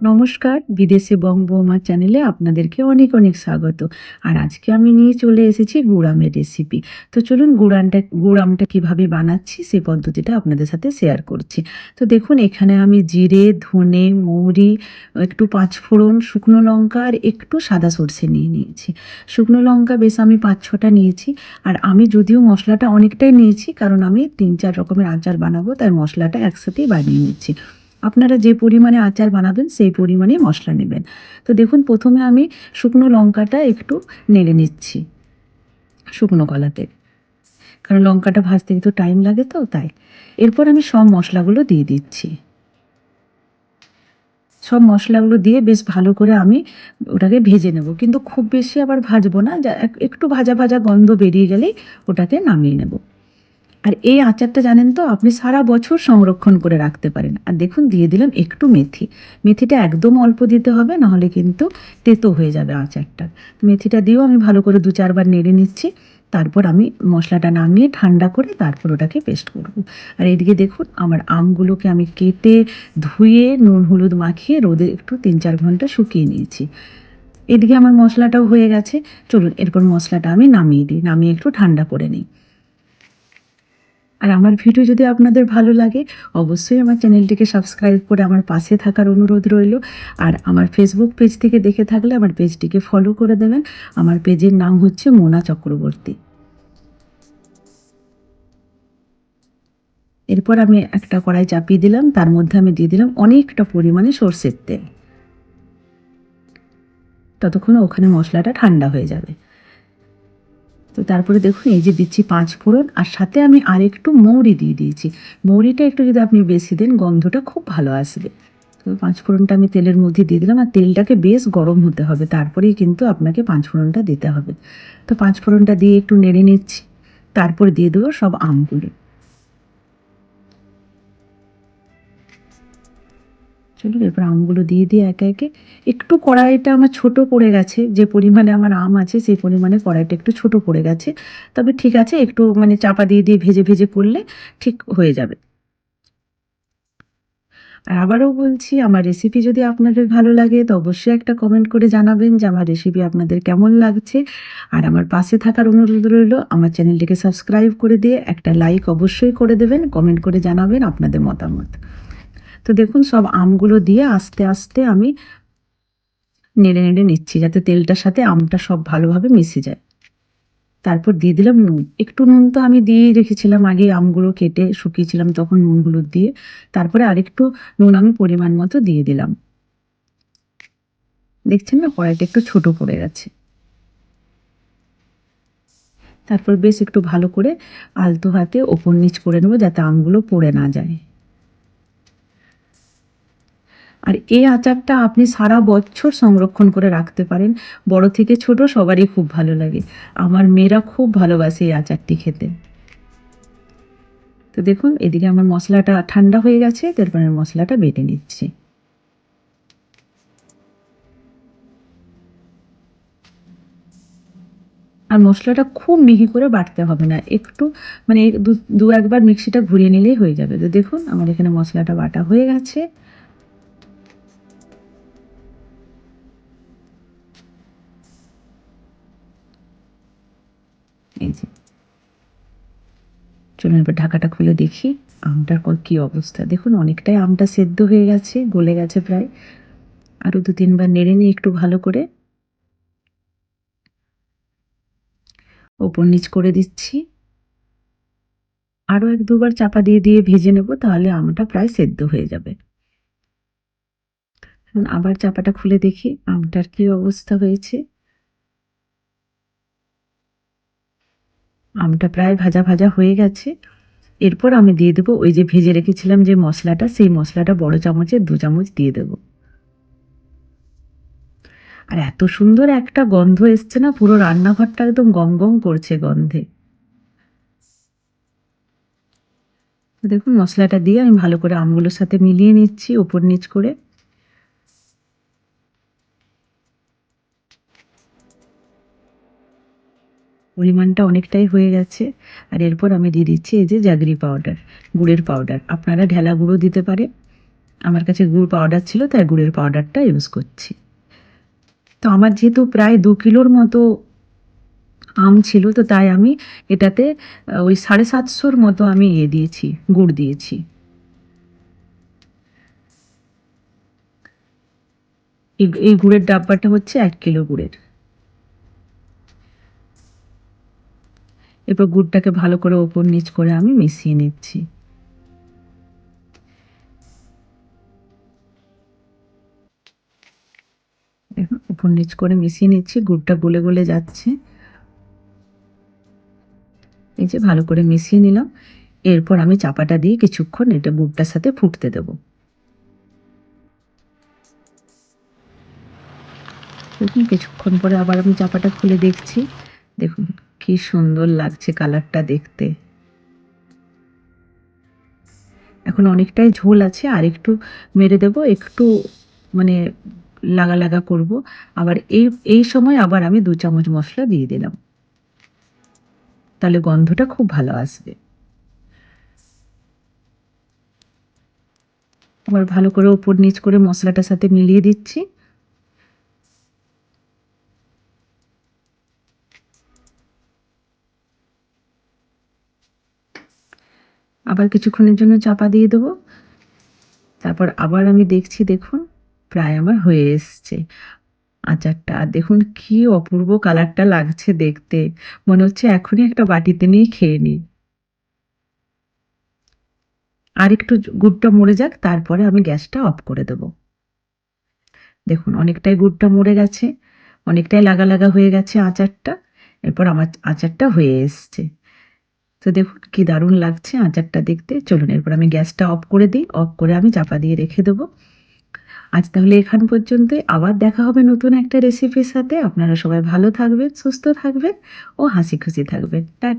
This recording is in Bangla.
নমস্কার, বিদেশে বং বৌমা চ্যানেলে আপনাদেরকে অনেক অনেক স্বাগত। আর আজকে আমি নিয়ে চলে এসেছি গুড়ামের রেসিপি। তো চলুন গুড়ামটা কিভাবে বানাচ্ছি সেই পদ্ধতিটা আপনাদের সাথে শেয়ার করছি। তো দেখুন এখানে আমি জিরে, ধনে, মৌরি, একটু পাঁচফোড়ন, শুকনো লঙ্কা আর একটু সাদা সর্ষে নিয়ে নিয়েছি। শুকনো লঙ্কা বেশ আমি ৫-৬টা নিয়েছি। আর আমি যদিও মশলাটা অনেকটাই নিয়েছি, কারণ আমি ৩-৪ রকমের আচার বানাবো, তাই মশলাটা একসাথেই বানিয়ে নিচ্ছি। আপনারা যে পরিমাণে আচার বানাবেন সেই পরিমাণেই মশলা নেবেন। তো দেখুন প্রথমে আমি শুকনো লঙ্কাটা একটু নেড়ে নিচ্ছি শুকনো কলাতে। কারণ লঙ্কাটা ভাজতে একটু টাইম লাগে, তো তাই। এরপর আমি সব মশলাগুলো দিয়ে দিচ্ছি। সব মশলাগুলো দিয়ে বেশ ভালো করে আমি ওটাকে ভেজে নেব। কিন্তু খুব বেশি আবার ভাজবো না, যা একটু ভাজা ভাজা গন্ধ বেরিয়ে গেলেই ওটাকে নামিয়ে নেব। আর এই আচারটা জানেন তো আপনি সারা বছর সংরক্ষণ করে রাখতে পারেন। আর দেখুন দিয়ে দিলাম একটু মেথি। মেথিটা একদম অল্প দিতে হবে, নাহলে কিন্তু তেতো হয়ে যাবে আচারটা। মেথিটা দিয়েও আমি ভালো করে ২-৪ বার নেড়ে নিচ্ছি। তারপর আমি মশলাটা নামিয়ে ঠান্ডা করে তারপর ওটাকে পেস্ট করব। আর এদিকে দেখুন আমার আমগুলোকে আমি কেটে ধুয়ে নুন হলুদ মাখিয়ে রোদে একটু ৩-৪ ঘন্টা শুকিয়ে নিয়েছি। এদিকে আমার মশলাটাও হয়ে গেছে। চলুন এরপর মশলাটা আমি নামিয়ে দিই, নামিয়ে একটু ঠান্ডা করে নিই। আর আমার ভিডিও যদি আপনাদের ভালো লাগে, অবশ্যই আমার চ্যানেলটিকে সাবস্ক্রাইব করে আমার পাশে থাকার অনুরোধ রইল। আর আমার ফেসবুক পেজ থেকে দেখে থাকলে আমার পেজটিকে ফলো করে দেবেন। আমার পেজের নাম হচ্ছে মোনা চক্রবর্তী। এরপর আমি একটা কড়াই চাপিয়ে দিলাম, তার মধ্যে আমি দিয়ে দিলাম অনেকটা পরিমাণে সর্ষের তেল। ততক্ষণে ওখানে মশলাটা ঠান্ডা হয়ে যাবে। তো তারপরে দেখুন এই যে দিচ্ছি ৫ ফোড়ন, আর সাথে আমি আরেকটু মৌরি দিয়ে দিয়েছি। মৌরিটা একটু যদি আপনি বেশি দেন গন্ধটা খুব ভালো আসবে। তো ৫ ফোড়নটা আমি তেলের মধ্যে দিয়ে দিলাম, আর তেলটাকে বেশ গরম হতে হবে, তারপরেই কিন্তু আপনাকে ৫ ফোড়নটা দিতে হবে। তো ৫ ফোড়নটা দিয়ে একটু নেড়ে নিচ্ছি। তারপর দিয়ে দেবো সব আমগুলো। চলুন এরপর আমগুলো দিয়ে দিয়ে একে একে। একটু কড়াইটা আমার ছোট পড়ে গেছে, যে পরিমাণে আমার আম আছে সেই পরিমাণে কড়াইটা একটু ছোট পড়ে গেছে। তবে ঠিক আছে, একটু মানে চাপা দিয়ে দিয়ে ভেজে ভেজে করলে ঠিক হয়ে যাবে। আর আবারও বলছি, আমার রেসিপি যদি আপনাদের ভালো লাগে তো অবশ্যই একটা কমেন্ট করে জানাবেন যে আমার রেসিপি আপনাদের কেমন লাগছে। আর আমার পাশে থাকার অনুরোধ রইল, আমার চ্যানেলটিকে সাবস্ক্রাইব করে দিয়ে একটা লাইক অবশ্যই করে দেবেন, কমেন্ট করে জানাবেন আপনাদের মতামত। তো দেখুন সব আমগুলো দিয়ে আস্তে আস্তে আমি নেড়ে নেড়ে নিচ্ছি, যাতে তেলটার সাথে আমটা সব ভালোভাবে মিশে যায়। তারপর দিয়ে দিলাম নুন। একটু নুন তো আমি দিয়েই রেখেছিলাম আগে, আমগুলো কেটে শুকিয়েছিলাম তখন নুনগুলো দিয়ে। তারপরে আরেকটু নুন আমি পরিমাণ মতো দিয়ে দিলাম। দেখছেন না কড়াইটা একটু ছোট পড়ে গেছে। তারপর বেশ একটু ভালো করে আলতো হাতে ওপর নিচ করে নেবো, যাতে আমগুলো পড়ে না যায়। আর এই আচারটা আপনি সারা বছর সংরক্ষণ করে রাখতে পারেন। বড় থেকে ছোট সবারই খুব ভালো লাগে। আমার মেয়েরা খুব ভালোবাসে এই আচারটি খেতে। তো দেখুন এদিকে আমার মশলাটা ঠান্ডা হয়ে গেছে, তারপরে মশলাটা বেটে নিচ্ছি। আর মশলাটা খুব মিহি করে বাটতে হবে না। একটু মানে দু একবার মিক্সিটা ঘুরিয়ে নিলেই হয়ে যাবে। তো দেখুন আমার এখানে মশলাটা বাটা হয়ে গেছে। এই যে, চলুন এবার ঢাকাটা খুলে দেখি আমটার কি অবস্থা। দেখুন অনেকটাই আমটা সেদ্ধ হয়ে গেছে, গলে গেছে প্রায়। আরও ২-৩ বার নেড়ে নিই একটু ভালো করে। ওপর নিচ করে দিচ্ছি। আরও ১-২ বার চাপা দিয়ে দিয়ে ভেজে নেব, তাহলে আমটা প্রায় সেদ্ধ হয়ে যাবে। এখন আবার চাপাটা খুলে দেখি আমটার কি অবস্থা হয়েছে। আমটা প্রায় ভাজা ভাজা হয়ে গেছে। এরপর আমি দিয়ে দেবো ওই যে ভেজে রেখেছিলাম যে মশলাটা, সেই মশলাটা বড় চামচে ২ চামচ দিয়ে দেবো। আর এত সুন্দর একটা গন্ধ এসছে না, পুরো রান্নাঘরটা একদম গম গম করছে গন্ধে। দেখুন মশলাটা দিয়ে আমি ভালো করে আমগুলোর সাথে মিলিয়ে নিচ্ছি ওপর নিচ করে। পরিমাণটা অনেকটাই হয়ে গেছে। আর এরপর আমি দিয়ে দিচ্ছি এই যে জাগরি পাউডার, গুড়ের পাউডার। আপনারা ঢেলা গুঁড়ো দিতে পারেন। আমার কাছে গুড় পাউডার ছিল, তাই গুড়ের পাউডারটা ইউজ করছি। তো আমার যেহেতু প্রায় 2 কিলোর মতো আম ছিল, তো তাই আমি এটাতে ওই 750 মতো আমি দিয়েছি, গুড় দিয়েছি। এই গুড়ের ডাব্বাটা হচ্ছে 1 কিলো গুড়ের। এরপর গুড়টাকে ভালো করে ওপর নিচ করে আমি মিশিয়ে নিচ্ছি। দেখুন উপর নিচ করে মিশিয়ে নিচ্ছি, গুড়টা গলে গলে যাচ্ছে। এই যে ভালো করে মিশিয়ে নিলাম। এরপর আমি চাপাটা দিয়ে কিছুক্ষণ এটা গুড়টার সাথে ফুটতে দেবো। দেখুন কিছুক্ষণ পরে আবার আমি চাপাটা খুলে দেখছি। দেখুন কি সুন্দর লাগছে কালারটা দেখতে। এখন অনেকটাই ঝোল আছে, আর একটু মেরে দেব, একটু মানে লাগা লাগা করব। আবার এই সময় আবার আমি 2 চামচ মশলা দিয়ে দিলাম, তাহলে গন্ধটা খুব ভালো আসবে। আবার ভালো করে ওপর নিচ করে মশলাটার সাথে মিলিয়ে দিচ্ছি। আবার কিছুক্ষণের জন্য চাপা দিয়ে দেবো। তারপর আবার আমি দেখছি, দেখুন প্রায় আমার হয়ে এসছে আচারটা। আর দেখুন কি অপূর্ব কালারটা লাগছে দেখতে, মনে হচ্ছে এখনই একটা বাটিতে নিয়ে খেয়ে নিই। আর একটু গুড়টা মরে যাক, তারপরে আমি গ্যাসটা অফ করে দেবো। দেখুন অনেকটাই গুড়টা মরে গেছে, অনেকটাই লাগা লাগা হয়ে গেছে আচারটা। এরপর আমার আচারটা হয়ে এসছে। তো দেখুন কি দারুণ লাগছে আচারটা দেখতে। চলুন এরপর আমি গ্যাসটা অফ করে দিই, অফ করে আমি চাপা দিয়ে রেখে দেবো। আজ তাহলে এখান পর্যন্তই। আবার দেখা হবে নতুন একটা রেসিপির সাথে। আপনারা সবাই ভালো থাকবেন, সুস্থ থাকবেন ও হাসি খুশি থাকবেন। টাটা।